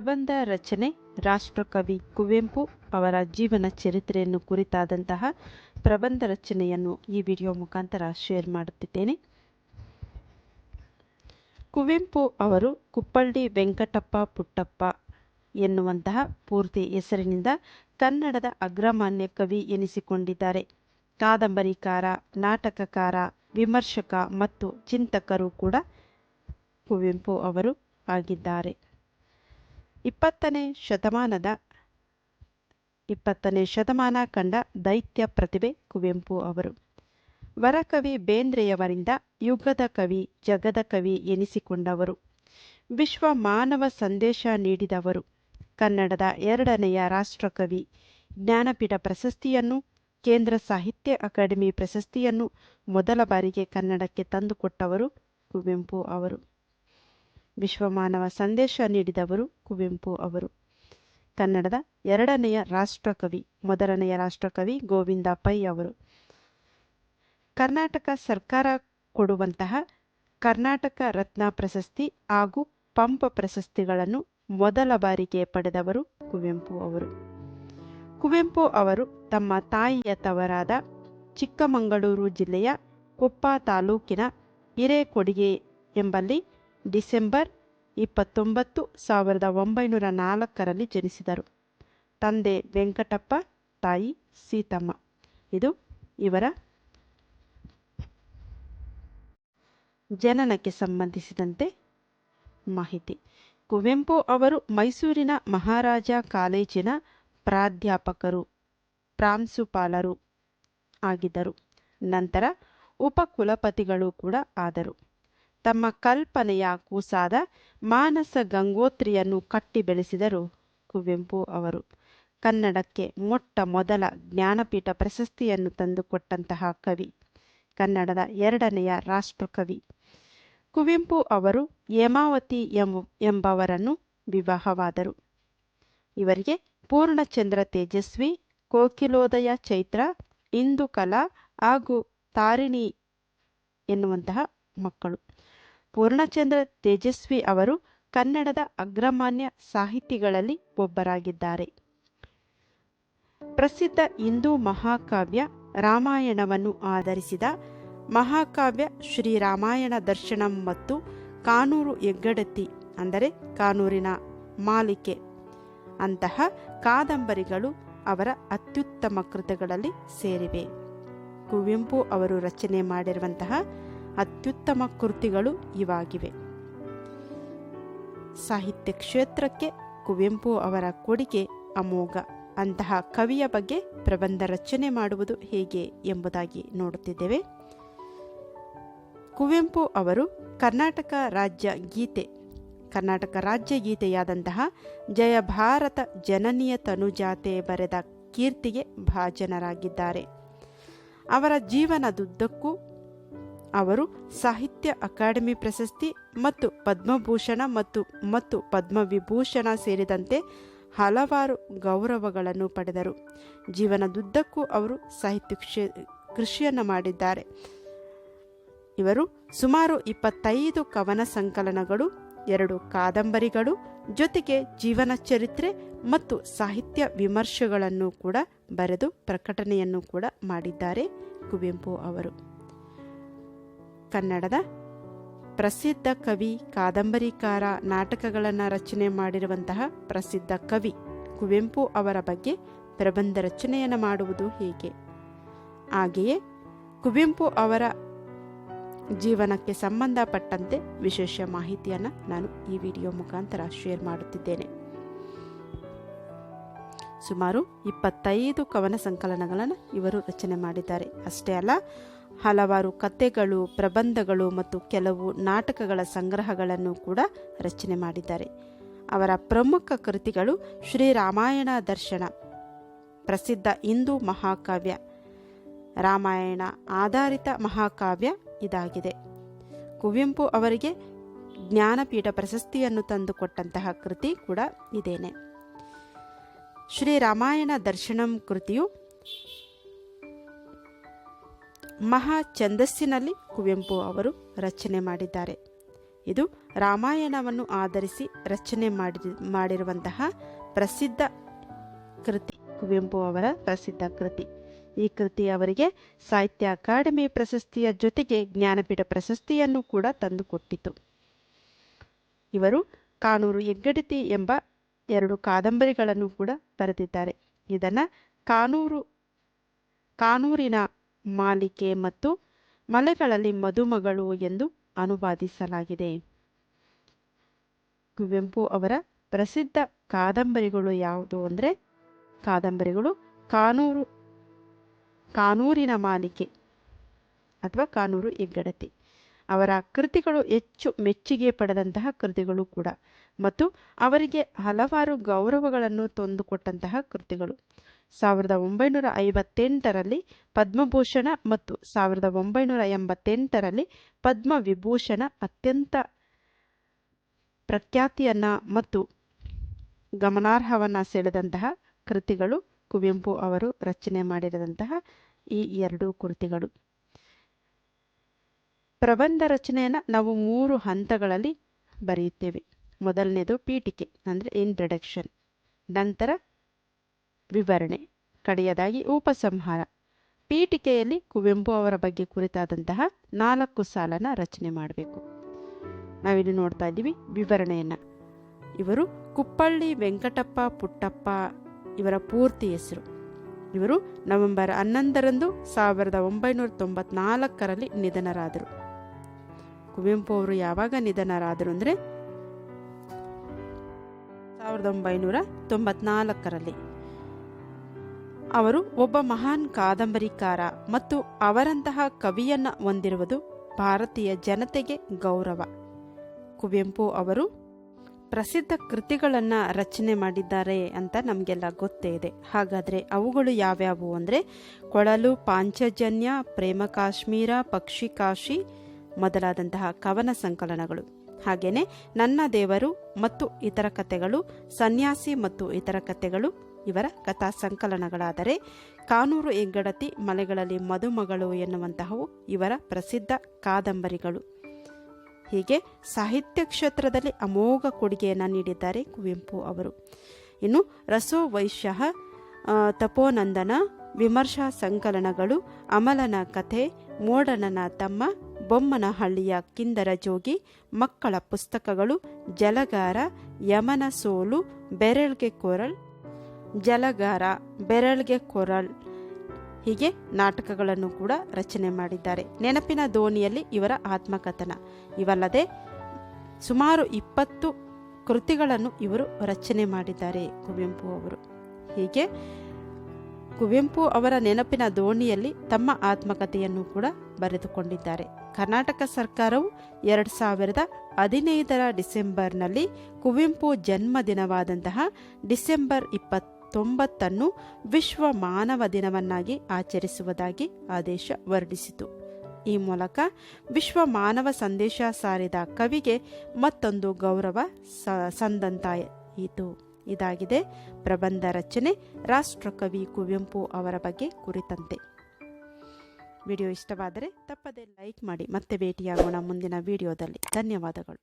ಪ್ರಬಂಧ ರಚನೆ ರಾಷ್ಟ್ರಕವಿ ಕುವೆಂಪು ಅವರ ಜೀವನ ಚರಿತ್ರೆಯನ್ನು ಕುರಿತಾದಂತಹ ಪ್ರಬಂಧ ರಚನೆಯನ್ನು ಈ ವಿಡಿಯೋ ಮುಖಾಂತರ ಶೇರ್ ಮಾಡುತ್ತಿದ್ದೇನೆ. ಕುವೆಂಪು ಅವರು ಕುಪ್ಪಳ್ಳಿ ವೆಂಕಟಪ್ಪ ಪುಟ್ಟಪ್ಪ ಎನ್ನುವಂತಹ ಪೂರ್ತಿ ಹೆಸರಿನಿಂದ ಕನ್ನಡದ ಅಗ್ರಮಾನ್ಯ ಕವಿ ಎನಿಸಿಕೊಂಡಿದ್ದಾರೆ. ಕಾದಂಬರಿಕಾರ, ನಾಟಕಕಾರ, ವಿಮರ್ಶಕ ಮತ್ತು ಚಿಂತಕರು ಕೂಡ ಕುವೆಂಪು ಅವರು ಆಗಿದ್ದಾರೆ. 20ನೇ ಶತಮಾನ ಕಂಡ ದೈತ್ಯ ಪ್ರತಿಭೆ ಕುವೆಂಪು ಅವರು. ವರಕವಿ ಬೇಂದ್ರೆಯವರಿಂದ ಯುಗದ ಕವಿ, ಜಗದ ಕವಿ ಎನಿಸಿಕೊಂಡವರು. ವಿಶ್ವ ಮಾನವ ಸಂದೇಶ ನೀಡಿದವರು. ಕನ್ನಡದ 2ನೆಯ ರಾಷ್ಟ್ರಕವಿ. ಜ್ಞಾನಪೀಠ ಪ್ರಶಸ್ತಿಯನ್ನು, ಕೇಂದ್ರ ಸಾಹಿತ್ಯ ಅಕಾಡೆಮಿ ಪ್ರಶಸ್ತಿಯನ್ನು ಮೊದಲ ಬಾರಿಗೆ ಕನ್ನಡಕ್ಕೆ ತಂದುಕೊಟ್ಟವರು ಕುವೆಂಪು ಅವರು. ವಿಶ್ವಮಾನವ ಸಂದೇಶ ನೀಡಿದವರು ಕುವೆಂಪು ಅವರು. ಕನ್ನಡದ 2ನೆಯ ರಾಷ್ಟ್ರಕವಿ. 1ನೆಯ ರಾಷ್ಟ್ರಕವಿ ಗೋವಿಂದ ಪೈ ಅವರು. ಕರ್ನಾಟಕ ಸರ್ಕಾರ ಕೊಡುವಂತಹ ಕರ್ನಾಟಕ ರತ್ನ ಪ್ರಶಸ್ತಿ ಹಾಗೂ ಪಂಪ ಪ್ರಶಸ್ತಿಗಳನ್ನು ಮೊದಲ ಬಾರಿಗೆ ಪಡೆದವರು ಕುವೆಂಪು ಅವರು. ಕುವೆಂಪು ಅವರು ತಮ್ಮ ತಾಯಿಯ ತವರಾದ ಚಿಕ್ಕಮಗಳೂರು ಜಿಲ್ಲೆಯ ಕೊಪ್ಪ ತಾಲೂಕಿನ ಹಿರೇಕೊಡಿಗೆ ಎಂಬಲ್ಲಿ ಡಿಸೆಂಬರ್ 29, 1904ರಲ್ಲಿ ಜನಿಸಿದರು. ತಂದೆ ವೆಂಕಟಪ್ಪ, ತಾಯಿ ಸೀತಮ್ಮ. ಇದು ಇವರ ಜನನಕ್ಕೆ ಸಂಬಂಧಿಸಿದಂತೆ ಮಾಹಿತಿ. ಕುವೆಂಪು ಅವರು ಮೈಸೂರಿನ ಮಹಾರಾಜ ಕಾಲೇಜಿನ ಪ್ರಾಂಶುಪಾಲರು ಆಗಿದ್ದರು. ನಂತರ ಉಪಕುಲಪತಿಗಳು ಕೂಡ ಆದರು. ತಮ್ಮ ಕಲ್ಪನೆಯ ಕೂಸಾದ ಮಾನಸ ಗಂಗೋತ್ರಿಯನ್ನು ಕಟ್ಟಿ ಬೆಳೆಸಿದರು ಕುವೆಂಪು ಅವರು. ಕನ್ನಡಕ್ಕೆ ಮೊಟ್ಟ ಮೊದಲ ಜ್ಞಾನಪೀಠ ಪ್ರಶಸ್ತಿಯನ್ನು ತಂದುಕೊಟ್ಟಂತಹ ಕವಿ. ಕನ್ನಡದ 2ನೆಯ ರಾಷ್ಟ್ರಕವಿ. ಕುವೆಂಪು ಅವರು ಹೇಮಾವತಿ ಎಂಬವರನ್ನು ವಿವಾಹವಾದರು. ಇವರಿಗೆ ಪೂರ್ಣಚಂದ್ರ ತೇಜಸ್ವಿ, ಕೋಕಿಲೋದಯ ಚೈತ್ರ, ಇಂದುಕಲಾ ಹಾಗೂ ತಾರಿಣಿ ಎನ್ನುವಂತಹ ಮಕ್ಕಳು. ಪೂರ್ಣಚಂದ್ರ ತೇಜಸ್ವಿ ಅವರು ಕನ್ನಡದ ಅಗ್ರಮಾನ್ಯ ಸಾಹಿತಿಗಳಲ್ಲಿ ಒಬ್ಬರಾಗಿದ್ದಾರೆ. ಪ್ರಸಿದ್ಧ ಹಿಂದೂ ಮಹಾಕಾವ್ಯ ರಾಮಾಯಣವನ್ನು ಆಧರಿಸಿದ ಮಹಾಕಾವ್ಯ ಶ್ರೀರಾಮಾಯಣ ದರ್ಶನಂ ಮತ್ತು ಕಾನೂರು ಹೆಗ್ಗಡತಿ ಅಂದರೆ ಕಾನೂರಿನ ಮಾಲಿಕೆ ಅಂತಹ ಕಾದಂಬರಿಗಳು ಅವರ ಅತ್ಯುತ್ತಮ ಕೃತಿಗಳಲ್ಲಿ ಸೇರಿವೆ. ಕುವೆಂಪು ಅವರು ರಚನೆ ಮಾಡಿರುವಂತಹ ಅತ್ಯುತ್ತಮ ಕೃತಿಗಳು ಇವಾಗಿವೆ. ಸಾಹಿತ್ಯ ಕ್ಷೇತ್ರಕ್ಕೆ ಕುವೆಂಪು ಅವರ ಕೊಡುಗೆ ಅಮೋಘ. ಅಂತಹ ಕವಿಯ ಬಗ್ಗೆ ಪ್ರಬಂಧ ರಚನೆ ಮಾಡುವುದು ಹೇಗೆ ಎಂಬುದಾಗಿ ನೋಡುತ್ತಿದ್ದೇವೆ. ಕುವೆಂಪು ಅವರು ಕರ್ನಾಟಕ ರಾಜ್ಯ ಗೀತೆಯಾದಂತಹ ಜಯ ಭಾರತ ಜನನಿಯ ತನುಜಾತೆ ಬರೆದ ಕೀರ್ತಿಗೆ ಭಾಜನರಾಗಿದ್ದಾರೆ. ಅವರ ಜೀವನದುದ್ದಕ್ಕೂ ಅವರು ಸಾಹಿತ್ಯ ಅಕಾಡೆಮಿ ಪ್ರಶಸ್ತಿ ಮತ್ತು ಪದ್ಮಭೂಷಣ ಮತ್ತು ಪದ್ಮವಿಭೂಷಣ ಸೇರಿದಂತೆ ಹಲವಾರು ಗೌರವಗಳನ್ನು ಪಡೆದರು. ಜೀವನದುದ್ದಕ್ಕೂ ಅವರು ಸಾಹಿತ್ಯ ಕೃಷಿಯನ್ನು ಮಾಡಿದ್ದಾರೆ. ಇವರು ಸುಮಾರು 25 ಕವನ ಸಂಕಲನಗಳು, 2 ಕಾದಂಬರಿಗಳು, ಜೊತೆಗೆ ಜೀವನ ಚರಿತ್ರೆ ಮತ್ತು ಸಾಹಿತ್ಯ ವಿಮರ್ಶೆಗಳನ್ನು ಕೂಡ ಬರೆದು ಪ್ರಕಟಣೆಯನ್ನು ಕೂಡ ಮಾಡಿದ್ದಾರೆ ಕುವೆಂಪು ಅವರು. ಕನ್ನಡದ ಪ್ರಸಿದ್ಧ ಕವಿ, ಕಾದಂಬರಿಕಾರ, ನಾಟಕಗಳನ್ನು ರಚನೆ ಮಾಡಿರುವಂತಹ ಪ್ರಸಿದ್ಧ ಕವಿ ಕುವೆಂಪು ಅವರ ಬಗ್ಗೆ ಪ್ರಬಂಧ ರಚನೆಯನ್ನು ಮಾಡುವುದು ಹೇಗೆ? ಹಾಗೆಯೇ ಕುವೆಂಪು ಅವರ ಜೀವನಕ್ಕೆ ಸಂಬಂಧಪಟ್ಟಂತೆ ವಿಶೇಷ ಮಾಹಿತಿಯನ್ನು ನಾನು ಈ ವಿಡಿಯೋ ಮುಖಾಂತರ ಶೇರ್ ಮಾಡುತ್ತಿದ್ದೇನೆ. ಸುಮಾರು 25 ಕವನ ಸಂಕಲನಗಳನ್ನು ಇವರು ರಚನೆ ಮಾಡಿದ್ದಾರೆ. ಅಷ್ಟೇ ಅಲ್ಲ, ಹಲವಾರು ಕಥೆಗಳು, ಪ್ರಬಂಧಗಳು ಮತ್ತು ಕೆಲವು ನಾಟಕಗಳ ಸಂಗ್ರಹಗಳನ್ನು ಕೂಡ ರಚನೆ ಮಾಡಿದ್ದಾರೆ. ಅವರ ಪ್ರಮುಖ ಕೃತಿಗಳು ಶ್ರೀರಾಮಾಯಣ ದರ್ಶನ, ಪ್ರಸಿದ್ಧ ಹಿಂದೂ ಮಹಾಕಾವ್ಯ, ರಾಮಾಯಣ ಆಧಾರಿತ ಮಹಾಕಾವ್ಯ ಇದಾಗಿದೆ. ಕುವೆಂಪು ಅವರಿಗೆ ಜ್ಞಾನಪೀಠ ಪ್ರಶಸ್ತಿಯನ್ನು ತಂದುಕೊಟ್ಟಂತಹ ಕೃತಿ ಕೂಡ ಇದೇನೆ. ಶ್ರೀರಾಮಾಯಣ ದರ್ಶನಂ ಕೃತಿಯು ಮಹಾ ಛಂದಸ್ಸಿನಲ್ಲಿ ಕುವೆಂಪು ಅವರು ರಚನೆ ಮಾಡಿದ್ದಾರೆ. ಇದು ರಾಮಾಯಣವನ್ನು ಆಧರಿಸಿ ರಚನೆ ಮಾಡಿರುವಂತಹ ಪ್ರಸಿದ್ಧ ಕೃತಿ, ಕುವೆಂಪು ಅವರ ಪ್ರಸಿದ್ಧ ಕೃತಿ. ಈ ಕೃತಿ ಅವರಿಗೆ ಸಾಹಿತ್ಯ ಅಕಾಡೆಮಿ ಪ್ರಶಸ್ತಿಯ ಜೊತೆಗೆ ಜ್ಞಾನಪೀಠ ಪ್ರಶಸ್ತಿಯನ್ನು ಕೂಡ ತಂದುಕೊಟ್ಟಿತು. ಇವರು ಕಾನೂರು ಹೆಗ್ಗಡತಿ ಎಂಬ 2 ಕಾದಂಬರಿಗಳನ್ನು ಕೂಡ ಬರೆದಿದ್ದಾರೆ. ಇದನ್ನು ಕಾನೂರಿನ ಮಾಲಿಕೆ ಮತ್ತು ಮಲೆಗಳಲ್ಲಿ ಮದುಮಗಳು ಎಂದು ಅನುವಾದಿಸಲಾಗಿದೆ. ಕುವೆಂಪು ಅವರ ಪ್ರಸಿದ್ಧ ಕಾದಂಬರಿಗಳು ಯಾವುದು ಅಂದರೆ ಕಾದಂಬರಿಗಳು ಕಾನೂರಿನ ಮಾಲಿಕೆ ಅಥವಾ ಕಾನೂರು ಹೆಗ್ಗಡತಿ. ಅವರ ಕೃತಿಗಳು ಹೆಚ್ಚು ಮೆಚ್ಚುಗೆ ಪಡೆದಂತಹ ಕೃತಿಗಳು ಕೂಡ ಮತ್ತು ಅವರಿಗೆ ಹಲವಾರು ಗೌರವಗಳನ್ನು ತಂದುಕೊಟ್ಟಂತಹ ಕೃತಿಗಳು. 1958ರಲ್ಲಿ ಪದ್ಮಭೂಷಣ ಮತ್ತು 1988ರಲ್ಲಿ ಪದ್ಮವಿಭೂಷಣ ಅತ್ಯಂತ ಪ್ರಖ್ಯಾತಿಯನ್ನ ಮತ್ತು ಗಮನಾರ್ಹವನ್ನು ಸೆಳೆದಂತಹ ಕೃತಿಗಳು ಕುವೆಂಪು ಅವರು ರಚನೆ ಮಾಡಿದಂತಹ ಈ 2 ಕೃತಿಗಳು. ಪ್ರಬಂಧ ರಚನೆಯನ್ನು ನಾವು 3 ಹಂತಗಳಲ್ಲಿ ಬರೆಯುತ್ತೇವೆ. ಮೊದಲನೇದು ಪೀಠಿಕೆ ಅಂದರೆ ಇಂಟ್ರಡಕ್ಷನ್, ನಂತರ ವಿವರಣೆ, ಕಡೆಯದಾಗಿ ಉಪಸಂಹಾರ. ಪೀಠಿಕೆಯಲ್ಲಿ ಕುವೆಂಪು ಅವರ ಬಗ್ಗೆ ಕುರಿತಾದಂತಹ 4 ಸಾಲನ್ನ ರಚನೆ ಮಾಡಬೇಕು. ನಾವಿಲ್ಲಿ ನೋಡ್ತಾ ಇದ್ದೀವಿ ವಿವರಣೆಯನ್ನು. ಇವರು ಕುಪ್ಪಳ್ಳಿ ವೆಂಕಟಪ್ಪ ಪುಟ್ಟಪ್ಪ ಇವರ ಪೂರ್ತಿ ಹೆಸರು. ಇವರು ನವೆಂಬರ್ 11ರಂದು 1994ರಲ್ಲಿ ನಿಧನರಾದರು. ಕುವೆಂಪು ಅವರು ಯಾವಾಗ ನಿಧನರಾದರು ಅಂದರೆ 1994ರಲ್ಲಿ. ಅವರು ಒಬ್ಬ ಮಹಾನ್ ಕಾದಂಬರಿಕಾರ ಮತ್ತು ಅವರಂತಹ ಕವಿಯನ್ನ ಹೊಂದಿರುವುದು ಭಾರತೀಯ ಜನತೆಗೆ ಗೌರವ. ಕುವೆಂಪು ಅವರು ಪ್ರಸಿದ್ಧ ಕೃತಿಗಳನ್ನು ರಚನೆ ಮಾಡಿದ್ದಾರೆ ಅಂತ ನಮಗೆಲ್ಲ ಗೊತ್ತೇ ಇದೆ. ಹಾಗಾದರೆ ಅವುಗಳು ಯಾವ್ಯಾವು ಅಂದರೆ ಕೊಳಲು, ಪಾಂಚಜನ್ಯ, ಪ್ರೇಮ ಕಾಶ್ಮೀರ, ಪಕ್ಷಿ ಕಾಶಿ ಮೊದಲಾದಂತಹ ಕವನ ಸಂಕಲನಗಳು. ಹಾಗೆಯೇ ನನ್ನ ದೇವರು ಮತ್ತು ಇತರ ಕಥೆಗಳು, ಸನ್ಯಾಸಿ ಮತ್ತು ಇತರ ಕಥೆಗಳು ಇವರ ಕಥಾ ಸಂಕಲನಗಳಾದರೆ, ಕಾನೂರು ಹೆಗ್ಗಡತಿ, ಮಲೆಗಳಲ್ಲಿ ಮದುಮಗಳು ಎನ್ನುವಂತಹವು ಇವರ ಪ್ರಸಿದ್ಧ ಕಾದಂಬರಿಗಳು. ಹೀಗೆ ಸಾಹಿತ್ಯ ಕ್ಷೇತ್ರದಲ್ಲಿ ಅಮೋಘ ಕೊಡುಗೆಯನ್ನು ನೀಡಿದ್ದಾರೆ ಕುವೆಂಪು ಅವರು. ಇನ್ನು ರಸೋ ವೈಶ್ಯ, ತಪೋನಂದನ, ವಿಮರ್ಶಾ ಸಂಕಲನಗಳು, ಅಮಲನ ಕಥೆ, ಮೋಡಣನ ತಮ್ಮ, ಬೊಮ್ಮನಹಳ್ಳಿಯ ಕಿಂದರ ಜೋಗಿ, ಮಕ್ಕಳ ಪುಸ್ತಕಗಳು, ಜಲಗಾರ, ಯಮನ ಸೋಲು, ಬೆರಳ್ಗೆ ಕೊರಳ್, ಜಲಗಾರ, ಬೆರಳ್ಗೆ ಕೊರಳ್ ಹೀಗೆ ನಾಟಕಗಳನ್ನು ಕೂಡ ರಚನೆ ಮಾಡಿದ್ದಾರೆ. ನೆನಪಿನ ದೋಣಿಯಲ್ಲಿ ಇವರ ಆತ್ಮಕಥನ. ಇವಲ್ಲದೆ ಸುಮಾರು 20 ಕೃತಿಗಳನ್ನು ಇವರು ರಚನೆ ಮಾಡಿದ್ದಾರೆ ಕುವೆಂಪು ಅವರು. ಹೀಗೆ ಕುವೆಂಪು ಅವರ ನೆನಪಿನ ದೋಣಿಯಲ್ಲಿ ತಮ್ಮ ಆತ್ಮಕಥೆಯನ್ನು ಕೂಡ ಬರೆದುಕೊಂಡಿದ್ದಾರೆ. ಕರ್ನಾಟಕ ಸರ್ಕಾರವು 2015ರ ಡಿಸೆಂಬರ್ನಲ್ಲಿ ಕುವೆಂಪು ಜನ್ಮದಿನವಾದಂತಹ ಡಿಸೆಂಬರ್ 29 ವಿಶ್ವ ಮಾನವ ದಿನವನ್ನಾಗಿ ಆಚರಿಸುವುದಾಗಿ ಆದೇಶ ಹೊರಡಿಸಿತು. ಈ ಮೂಲಕ ವಿಶ್ವ ಮಾನವ ಸಂದೇಶ ಸಾರಿದ ಕವಿಗೆ ಮತ್ತೊಂದು ಗೌರವ ಸಂದಂತಾಯಿತು. ಇದಾಗಿದೆ ಪ್ರಬಂಧ ರಚನೆ ರಾಷ್ಟ್ರಕವಿ ಕುವೆಂಪು ಅವರ ಬಗ್ಗೆ ಕುರಿತಂತೆ. ವಿಡಿಯೋ ಇಷ್ಟವಾದರೆ ತಪ್ಪದೇ ಲೈಕ್ ಮಾಡಿ. ಮತ್ತೆ ಭೇಟಿಯಾಗೋಣ ಮುಂದಿನ ವಿಡಿಯೋದಲ್ಲಿ. ಧನ್ಯವಾದಗಳು.